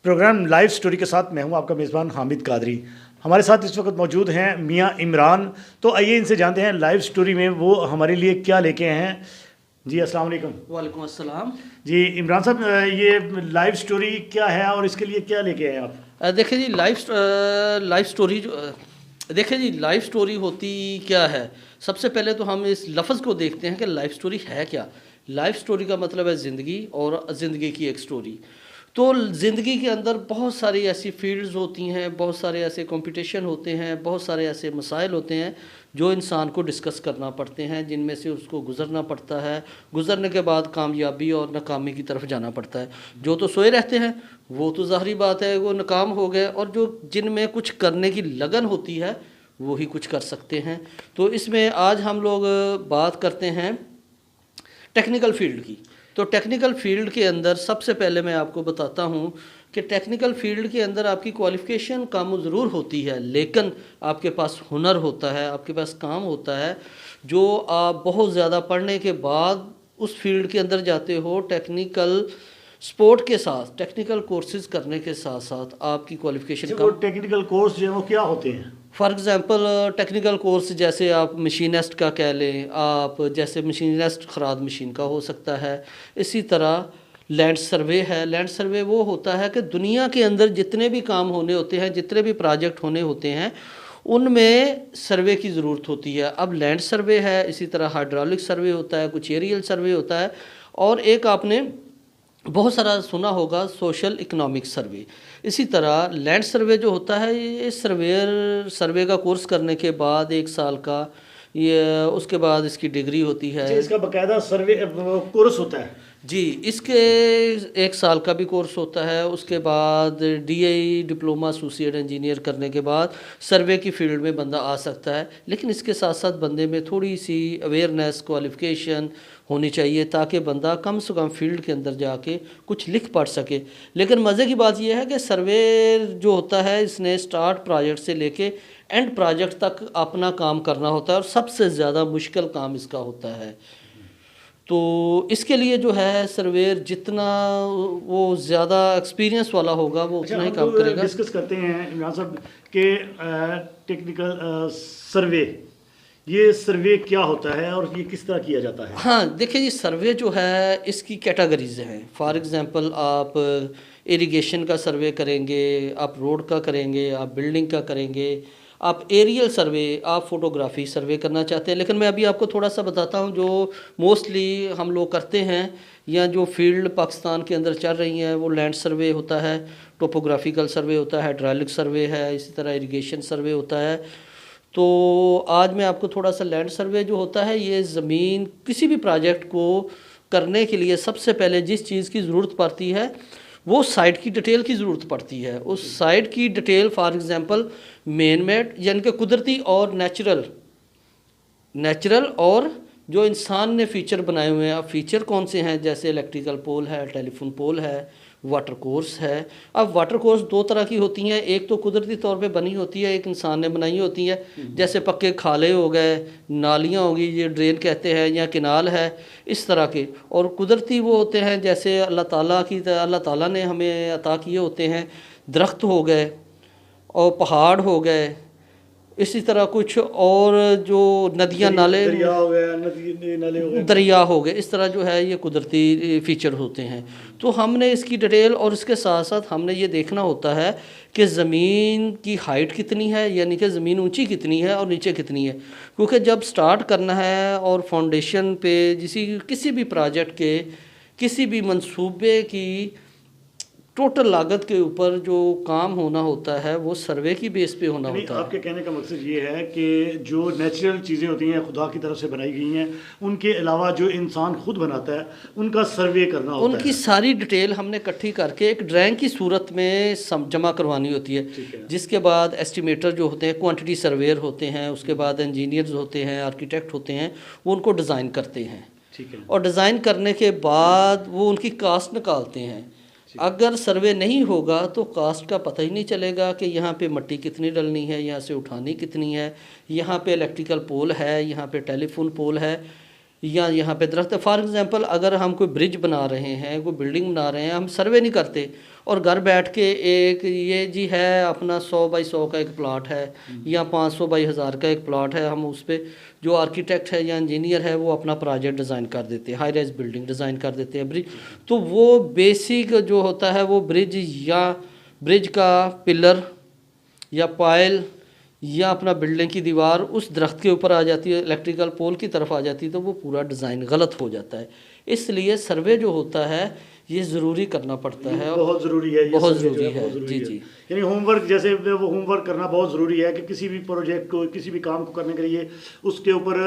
Programme live story के साथ मैं हूं आपका मेज़बान हामिद कादरी। हमारे साथ इस वक्त मौजूद हैं मियां इमरान। तो आइए इनसे जानते हैं लाइव स्टोरी में वो हमारे लिए क्या लेके आए हैं। जी अस्सलाम वालेकुम। वालेकुम अस्सलाम। जी इमरान साहब, ये लाइव स्टोरी क्या है और इसके लिए क्या लेके आए हैं आप? देखिए जी, लाइव स्टोरी जो देखिए जी, लाइव स्टोरी होती क्या है। सबसे पहले तो हम इस लफ्ज़ को देखते हैं कि लाइव स्टोरी है क्या। लाइव स्टोरी का मतलब है ज़िंदगी और ज़िंदगी की एक स्टोरी। तो ज़िंदगी के अंदर बहुत सारी ऐसी फील्ड्स होती हैं, बहुत सारे ऐसे कंपटीशन होते हैं, बहुत सारे ऐसे मसाइल होते हैं जो इंसान को डिस्कस करना पड़ते हैं, जिनमें से उसको गुज़रना पड़ता है। गुज़रने के बाद कामयाबी और नाकामी की तरफ जाना पड़ता है। जो तो सोए रहते हैं वो तो ज़ाहरी बात है वो नाकाम हो गए, और जो जिनमें कुछ करने की लगन होती है वो ही कुछ कर सकते हैं। तो इसमें आज हम लोग बात करते हैं टेक्निकल फील्ड की। तो टेक्निकल फील्ड के अंदर सबसे पहले मैं आपको बताता हूँ कि टेक्निकल फील्ड के अंदर आपकी क्वालिफ़िकेशन कम ज़रूर होती है, लेकिन आपके पास हुनर होता है, आपके पास काम होता है, जो आप बहुत ज़्यादा पढ़ने के बाद उस फील्ड के अंदर जाते हो। टेक्निकल स्पोर्ट के साथ, टेक्निकल कोर्सेज करने के साथ साथ आपकी क्वालिफ़िकेशन वो कम। टेक्निकल कोर्स जो है वो क्या होते हैं? फॉर एग्ज़ाम्पल टेक्निकल कोर्स जैसे आप मशीनिस्ट का कह लें, आप जैसे मशीनिस्ट खराद मशीन का हो सकता है। इसी तरह लैंड सर्वे है। लैंड सर्वे वो होता है कि दुनिया के अंदर जितने भी काम होने होते हैं, जितने भी प्रोजेक्ट होने होते हैं, उनमें सर्वे की ज़रूरत होती है। अब लैंड सर्वे है, इसी तरह हाइड्रोलिक सर्वे होता है, कुछ एरियल सर्वे होता है, और एक आपने बहुत सारा सुना होगा सोशल इकोनॉमिक सर्वे। इसी तरह लैंड सर्वे जो होता है, ये सर्वे का कोर्स करने के बाद 1 साल का, ये उसके बाद इसकी डिग्री होती है। अच्छा, इसका बकायदा सर्वे कोर्स होता है? जी, इसके 1 साल का भी कोर्स होता है। उसके बाद डीआई डिप्लोमा एसोसिएट इंजीनियर करने के बाद सर्वे की फील्ड में बंदा आ सकता है। लेकिन इसके साथ साथ बंदे में थोड़ी सी अवेयरनेस, क्वालिफ़िकेशन होनी चाहिए, ताकि बंदा कम से कम फील्ड के अंदर जाके कुछ लिख पढ़ सके। लेकिन मज़े की बात यह है कि सर्वे जो होता है, इसने स्टार्ट प्रोजेक्ट से लेके एंड प्रोजेक्ट तक अपना काम करना होता है, और सबसे ज़्यादा मुश्किल काम इसका होता है। तो इसके लिए जो है सर्वेयर जितना वो ज़्यादा एक्सपीरियंस वाला होगा वो अच्छा, उतना ही हम काम लोग करेगा। डिस्कस करते हैं इमरान साहब कि टेक्निकल सर्वे, ये सर्वे क्या होता है और ये किस तरह किया जाता है? हाँ, देखिए जी, सर्वे जो है इसकी कैटेगरीज हैं। फॉर एग्ज़ाम्पल आप इरिगेशन का सर्वे करेंगे, आप रोड का करेंगे, आप बिल्डिंग का करेंगे, आप एरियल सर्वे, आप फोटोग्राफी सर्वे करना चाहते हैं। लेकिन मैं अभी आपको थोड़ा सा बताता हूँ जो मोस्टली हम लोग करते हैं, या जो फील्ड पाकिस्तान के अंदर चल रही हैं, वो लैंड सर्वे होता है, टोपोग्राफिकल सर्वे होता है, हाइड्रोलिक सर्वे है, इसी तरह इरिगेशन सर्वे होता है। तो आज मैं आपको थोड़ा सा लैंड सर्वे जो होता है, ये ज़मीन किसी भी प्रोजेक्ट को करने के लिए सबसे पहले जिस चीज़ की ज़रूरत पड़ती है वो साइट की डिटेल की ज़रूरत पड़ती है। उस साइट की detail for example main made, यानी कि कुदरती और नेचुरल और जो इंसान ने फ़ीचर बनाए हुए हैं। अब फ़ीचर कौन से हैं, जैसे इलेक्ट्रिकल पोल है, टेलीफोन पोल है, वाटर कोर्स है। अब वाटर कोर्स दो तरह की होती हैं, एक तो कुदरती तौर पे बनी होती है, एक इंसान ने बनाई होती है। जैसे पक्के खाले हो गए, नालियाँ होगी, ये ड्रेन कहते हैं, या किनाल है, इस तरह के। और कुदरती वो होते हैं जैसे अल्लाह ताला ने हमें अता किए होते हैं, दरख्त हो गए और पहाड़ हो गए, इसी तरह कुछ और जो नदियाँ नाले, दरिया हो गया, नदी नाले हो गए। दरिया हो गए, इस तरह जो है ये कुदरती फ़ीचर होते हैं। तो हमने इसकी डिटेल, और इसके साथ साथ हमने ये देखना होता है कि ज़मीन की हाइट कितनी है, यानी कि ज़मीन ऊंची कितनी है और नीचे कितनी है। क्योंकि जब स्टार्ट करना है और फाउंडेशन पे किसी भी प्रोजेक्ट के, किसी भी मंसूबे की टोटल लागत के ऊपर जो काम होना होता है वो सर्वे की बेस पे होना नहीं, होता है। आपके कहने का मकसद ये है कि जो नेचुरल चीज़ें होती हैं, खुदा की तरफ से बनाई गई हैं, उनके अलावा जो इंसान खुद बनाता है उनका सर्वे करना होता उनकी है। सारी डिटेल हमने इकट्ठी करके एक ड्राइंग की सूरत में जमा करवानी होती है। ठीक है। जिसके बाद एस्टिमेटर जो होते हैं, क्वांटिटी सर्वेयर होते हैं, उसके बाद इंजीनियर्स होते हैं, आर्किटेक्ट होते हैं, वो उनको डिज़ाइन करते हैं। ठीक है। और डिज़ाइन करने के बाद वो उनकी कास्ट निकालते हैं। अगर सर्वे नहीं होगा तो कास्ट का पता ही नहीं चलेगा कि यहाँ पे मिट्टी कितनी डलनी है, यहाँ से उठानी कितनी है, यहाँ पे इलेक्ट्रिकल पोल है, यहाँ पे टेलीफोन पोल है। या यहाँ पे दरख्त है। फॉर एग्जांपल अगर हम कोई ब्रिज बना रहे हैं, कोई बिल्डिंग बना रहे हैं, हम सर्वे नहीं करते और घर बैठ के एक ये जी है अपना 100 बाई 100 का एक प्लाट है या 500 बाई 1000 का एक प्लाट है, हम उस पर जो आर्किटेक्ट है या इंजीनियर है वो अपना प्रोजेक्ट डिज़ाइन कर देते हैं, हाई राइज बिल्डिंग डिज़ाइन कर देते हैं, ब्रिज। तो वो बेसिक जो होता है वो ब्रिज का पिलर या पायल या अपना बिल्डिंग की दीवार उस दरख्त के ऊपर आ जाती है, इलेक्ट्रिकल पोल की तरफ आ जाती है, तो वो पूरा डिज़ाइन गलत हो जाता है। इसलिए सर्वे जो होता है ये ज़रूरी करना पड़ता है, बहुत ज़रूरी है, ये बहुत सर्वे जो ज़रूरी है। बहुत ज़रूरी जी है। जी यानी होमवर्क, जैसे वो होमवर्क करना बहुत ज़रूरी है कि किसी भी प्रोजेक्ट को, किसी भी काम को करने के लिए उसके ऊपर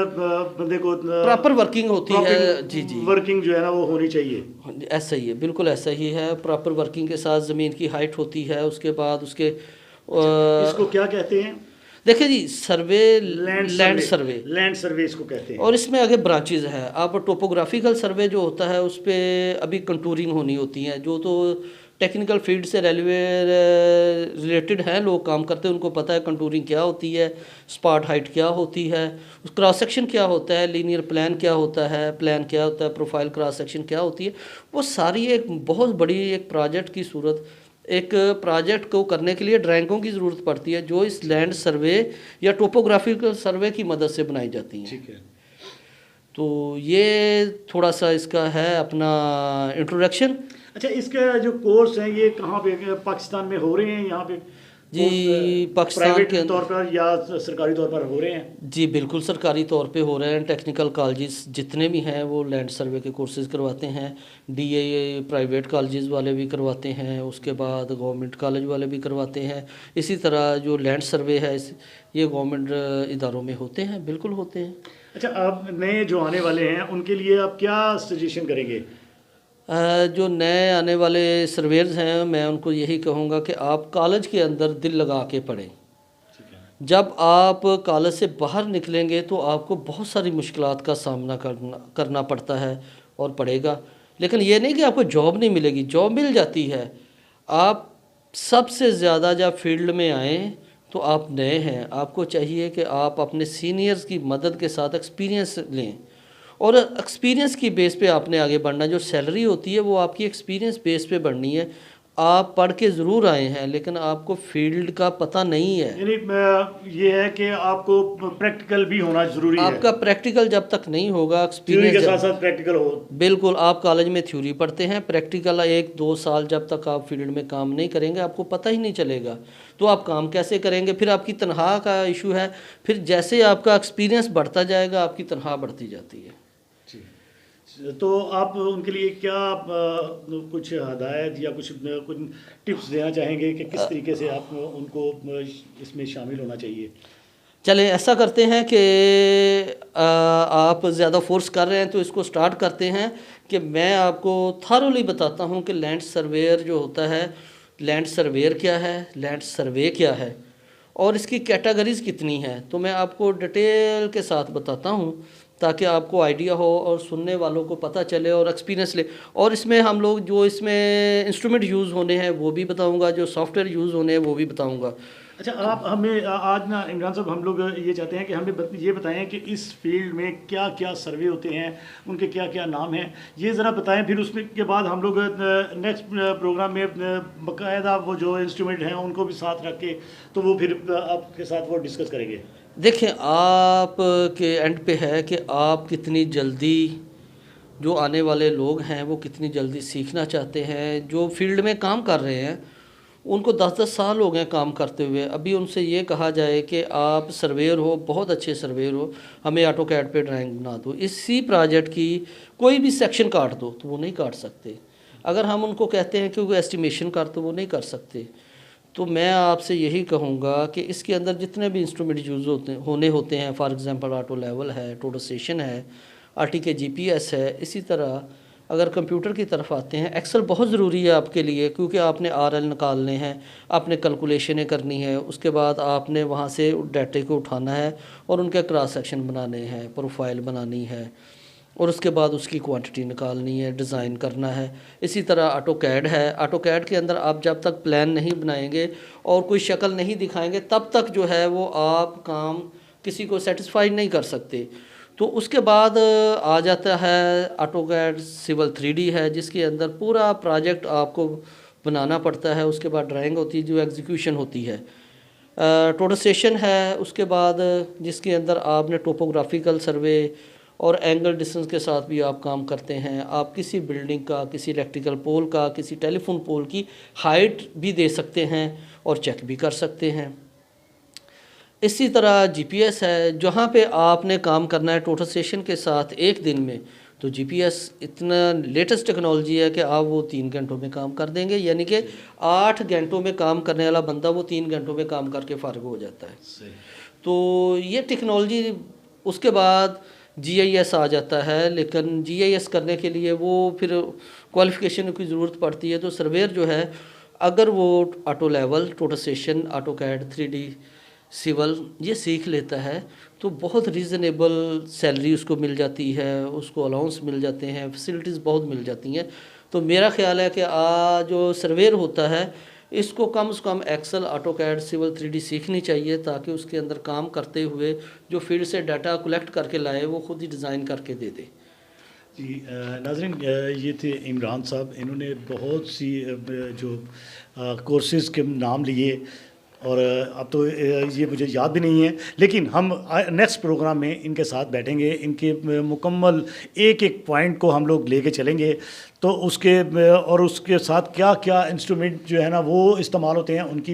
बंदे को प्रॉपर वर्किंग होती है। जी जी, वर्किंग जो है ना वो होनी चाहिए। ऐसा ही है, बिल्कुल ऐसा ही है। प्रॉपर वर्किंग के साथ ज़मीन की हाइट होती है, उसके बाद उसके इसको क्या कहते हैं? देखिए जी, सर्वे लैंड सर्वे, लैंड सर्वे इसको कहते हैं। और इसमें आगे ब्रांचेज है। अब टोपोग्राफिकल सर्वे जो होता है उस पर अभी कंटूरिंग होनी होती है, जो तो टेक्निकल फील्ड से रिलेटेड हैं, लोग काम करते हैं, उनको पता है कंटूरिंग क्या होती है, स्पॉट हाइट क्या होती है, क्रॉस सेक्शन क्या होता है, लीनियर प्लान क्या होता है, प्रोफाइल क्रॉस सेक्शन क्या होती है। वो सारी एक बहुत बड़ी एक प्रोजेक्ट की सूरत, एक प्रोजेक्ट को करने के लिए ड्राइंगों की ज़रूरत पड़ती है जो इस लैंड सर्वे या टोपोग्राफिकल सर्वे की मदद से बनाई जाती हैं। ठीक है। तो ये थोड़ा सा इसका है अपना इंट्रोडक्शन। अच्छा, इसके जो कोर्स हैं ये कहाँ पे पाकिस्तान में हो रहे हैं? यहाँ पे जी पाकिस्तान प्राइवेट के तौर पर या सरकारी तौर पर हो रहे हैं? जी बिल्कुल सरकारी तौर पे हो रहे हैं। टेक्निकल कॉलेजेस जितने भी हैं वो लैंड सर्वे के कोर्सेज करवाते हैं। डीए प्राइवेट कॉलेजेस वाले भी करवाते हैं, उसके बाद गवर्नमेंट कॉलेज वाले भी करवाते हैं। इसी तरह जो लैंड सर्वे है ये गवर्नमेंट इदारों में होते हैं, बिल्कुल होते हैं। अच्छा, आप नए जो आने वाले हैं उनके लिए आप क्या सजेशन करेंगे? जो नए आने वाले सर्वेयर्स हैं मैं उनको यही कहूँगा कि आप कॉलेज के अंदर दिल लगा के पढ़ें। जब आप कॉलेज से बाहर निकलेंगे तो आपको बहुत सारी मुश्किलात का सामना करना पड़ता है और पड़ेगा, लेकिन ये नहीं कि आपको जॉब नहीं मिलेगी, जॉब मिल जाती है। आप सबसे ज़्यादा जब फील्ड में आएँ तो आप नए हैं, आपको चाहिए कि आप अपने सीनियर्स की मदद के साथ एक्सपीरियंस लें और एक्सपीरियंस की बेस पे आपने आगे बढ़ना। जो सैलरी होती है वो आपकी एक्सपीरियंस बेस पे बढ़नी है। आप पढ़ के ज़रूर आए हैं लेकिन आपको फील्ड का पता नहीं है। यानी ये है कि आपको प्रैक्टिकल भी होना ज़रूरी है। आपका प्रैक्टिकल जब तक नहीं होगा, थ्योरी एक्सपीरियंस के साथ साथ प्रैक्टिकल हो। बिल्कुल, आप कॉलेज में थ्योरी पढ़ते हैं, प्रैक्टिकल 1-2 साल जब तक आप फील्ड में काम नहीं करेंगे आपको पता ही नहीं चलेगा, तो आप काम कैसे करेंगे? फिर आपकी तनख्वाह का इशू है। फिर जैसे आपका एक्सपीरियंस बढ़ता जाएगा आपकी तनख्वाह बढ़ती जाती है। तो आप उनके लिए क्या कुछ हदायत या कुछ टिप्स देना चाहेंगे कि किस तरीके से आप उनको इसमें शामिल होना चाहिए? चलें ऐसा करते हैं कि आप ज़्यादा फोर्स कर रहे हैं तो इसको स्टार्ट करते हैं कि मैं आपको थारोली बताता हूं कि लैंड सर्वेयर जो होता है, लैंड सर्वेयर क्या है, लैंड सर्वे क्या है और इसकी कैटेगरीज़ कितनी हैं। तो मैं आपको डिटेल के साथ बताता हूं ताकि आपको आइडिया हो और सुनने वालों को पता चले और एक्सपीरियंस ले। और इसमें हम लोग जो इसमें इंस्ट्रूमेंट यूज़ होने हैं वो भी बताऊंगा, जो सॉफ्टवेयर यूज़ होने हैं वो भी बताऊंगा। अच्छा, आप हमें आज ना इमरान साहब, हम लोग ये चाहते हैं कि हमें ये बताएं कि इस फील्ड में क्या क्या सर्वे होते हैं, उनके क्या क्या नाम हैं, ये ज़रा बताएं। फिर उसमें के बाद हम लोग नेक्स्ट प्रोग्राम में बाकायदा वो जो इंस्ट्रूमेंट हैं उनको भी साथ रख के तो वो फिर आपके साथ वो डिस्कस करेंगे। देखें, आप के एंड पे है कि आप कितनी जल्दी, जो आने वाले लोग हैं वो कितनी जल्दी सीखना चाहते हैं। जो फील्ड में काम कर रहे हैं उनको 10-10 साल हो गए काम करते हुए, अभी उनसे ये कहा जाए कि आप सर्वेयर हो, बहुत अच्छे सर्वेयर हो, हमें ऑटोकैड पे ड्राइंग बना दो, इसी प्रोजेक्ट की कोई भी सेक्शन काट दो, तो वो नहीं काट सकते। अगर हम उनको कहते हैं कि वो एस्टिमेशन कर, तो वो नहीं कर सकते। तो मैं आपसे यही कहूँगा कि इसके अंदर जितने भी इंस्ट्रूमेंट यूज़ होते हैं, फॉर एग्जांपल ऑटो लेवल है, टोटल स्टेशन है, RTK GPS है। इसी तरह अगर कंप्यूटर की तरफ आते हैं, एक्सेल बहुत ज़रूरी है आपके लिए, क्योंकि आपने RL निकालने हैं, आपने कैलकुलेशनें करनी है, उसके बाद आपने वहाँ से डाटे को उठाना है और उनके क्रॉस सेक्शन बनाने हैं, प्रोफाइल बनानी है और उसके बाद उसकी क्वांटिटी निकालनी है, डिज़ाइन करना है। इसी तरह ऑटोकैड है, ऑटोकैड के अंदर आप जब तक प्लान नहीं बनाएंगे और कोई शक्ल नहीं दिखाएंगे तब तक जो है वो आप काम किसी को सेटिस्फाई नहीं कर सकते। तो उसके बाद आ जाता है ऑटोकैड सिविल 3D है, जिसके अंदर पूरा प्रोजेक्ट आपको बनाना पड़ता है। उसके बाद ड्राइंग होती है जो एग्जीक्यूशन होती है। टोटल है उसके बाद, जिसके अंदर आपने टोपोग्राफिकल सर्वे और एंगल डिस्टेंस के साथ भी आप काम करते हैं। आप किसी बिल्डिंग का, किसी इलेक्ट्रिकल पोल का, किसी टेलीफोन पोल की हाइट भी दे सकते हैं और चेक भी कर सकते हैं। इसी तरह जीपीएस है, जहाँ पे आपने काम करना है टोटल स्टेशन के साथ एक दिन में, तो जीपीएस इतना लेटेस्ट टेक्नोलॉजी है कि आप वो 3 घंटों में काम कर देंगे, यानी कि 8 घंटों में काम करने वाला बंदा वो 3 घंटों में काम करके फारिग हो जाता है। तो ये टेक्नोलॉजी, उसके बाद जीआईएस आ जाता है, लेकिन जीआईएस करने के लिए वो फिर क्वालिफ़िकेशन की ज़रूरत पड़ती है। तो सर्वेयर जो है, अगर वो auto level, total station, AutoCAD, 3D civil ये सीख लेता है तो बहुत रीज़नेबल सैलरी उसको मिल जाती है, उसको अलाउंस मिल जाते हैं, फैसिलिटीज़ बहुत मिल जाती हैं। तो मेरा ख्याल है कि जो सर्वेयर होता है इसको कम से कम एक्सेल, ऑटोकैड, सिविल 3D सीखनी चाहिए, ताकि उसके अंदर काम करते हुए जो फील्ड से डाटा कलेक्ट करके लाए वो खुद ही डिज़ाइन करके दे दे। जी नाज़रीन, ये थे इमरान साहब। इन्होंने बहुत सी जो कोर्सेज़ के नाम लिए और अब तो ये मुझे याद भी नहीं है, लेकिन हम नेक्स्ट प्रोग्राम में इनके साथ बैठेंगे, इनके मुकम्मल एक एक पॉइंट को हम लोग लेके चलेंगे। तो उसके साथ क्या क्या इंस्ट्रूमेंट जो है ना वो इस्तेमाल होते हैं उनकी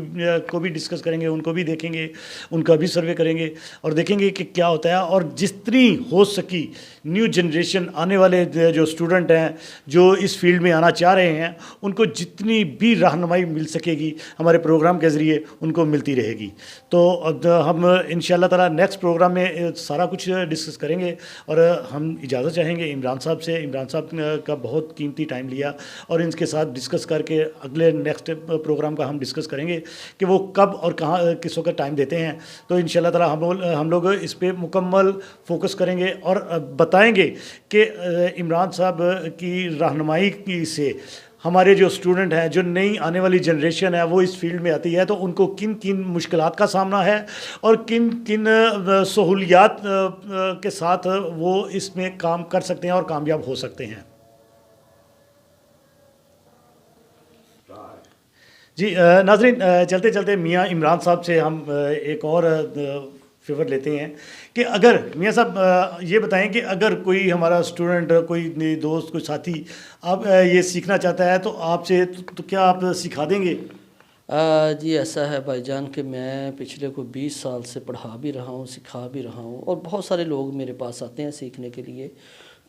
को भी डिस्कस करेंगे, उनको भी देखेंगे, उनका भी सर्वे करेंगे और देखेंगे कि क्या होता है। और जितनी हो सकी न्यू जनरेशन, आने वाले जो स्टूडेंट हैं जो इस फील्ड में आना चाह रहे हैं, उनको जितनी भी रहनुमाई मिल सकेगी हमारे प्रोग्राम के ज़रिए उनको मिलती रहेगी। तो अब हम इंशाअल्लाह ताला नेक्स्ट प्रोग्राम में सारा कुछ डिस्कस करेंगे। और हम इजाज़त चाहेंगे इमरान साहब से। इमरान साहब का बहुत कीमती टाइम लिया और इनके साथ डिस्कस करके अगले नेक्स्ट प्रोग्राम का हम डिस्कस करेंगे कि वो कब और कहाँ किस वक्त टाइम देते हैं। तो इंशाल्लाह ताला हम लोग इस पे मुकम्मल फोकस करेंगे और बताएंगे कि इमरान साहब की रहनुमाई से हमारे जो स्टूडेंट हैं, जो नई आने वाली जनरेशन है वो इस फील्ड में आती है, तो उनको किन किन मुश्किलात का सामना है और किन किन सहूलियात के साथ वो इसमें काम कर सकते हैं और कामयाब हो सकते हैं। जी नाज़रीन, चलते चलते मियाँ इमरान साहब से हम एक और फेवर लेते हैं कि अगर मियाँ साहब ये बताएं कि अगर कोई हमारा स्टूडेंट, कोई दोस्त, कोई साथी आप ये सीखना चाहता है तो आपसे तो क्या आप सिखा देंगे? जी ऐसा है भाईजान कि मैं पिछले को 20 साल से पढ़ा भी रहा हूँ, सिखा भी रहा हूँ और बहुत सारे लोग मेरे पास आते हैं सीखने के लिए।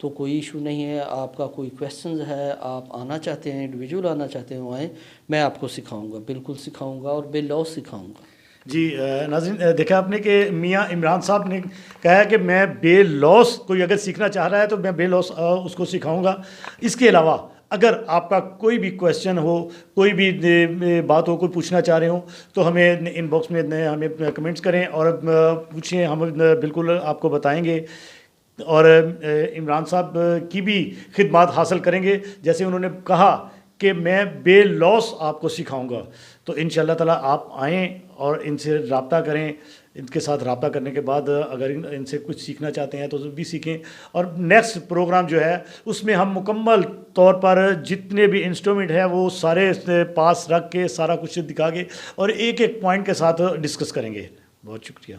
तो कोई इशू नहीं है, आपका कोई क्वेश्चन है, आप आना चाहते हैं, इंडिविजुअल आना चाहते हैं, आएँ, मैं आपको सिखाऊंगा, बिल्कुल सिखाऊंगा और बेलौस सिखाऊंगा। जी नाज़रीन, देखा आपने कि मियाँ इमरान साहब ने कहा है कि मैं बेलौस, कोई अगर सीखना चाह रहा है तो मैं बेलौस उसको सिखाऊंगा। इसके अलावा अगर आपका कोई भी क्वेश्चन हो, कोई भी बात हो, कोई पूछना चाह रहे हो तो हमें इनबॉक्स में हमें कमेंट्स करें और पूछें, हम बिल्कुल आपको बताएंगे और इमरान साहब की भी खिदमत हासिल करेंगे। जैसे उन्होंने कहा कि मैं बेलौस आपको सिखाऊंगा, तो इंशाअल्लाह ताला आप आएँ और इनसे रब्ता करें। इनके साथ रब्ता करने के बाद अगर इनसे कुछ सीखना चाहते हैं तो भी सीखें। और नेक्स्ट प्रोग्राम जो है उसमें हम मुकम्मल तौर पर जितने भी इंस्ट्रूमेंट हैं वो सारे पास रख के सारा कुछ दिखा के और एक एक पॉइंट के साथ डिस्कस करेंगे। बहुत शुक्रिया।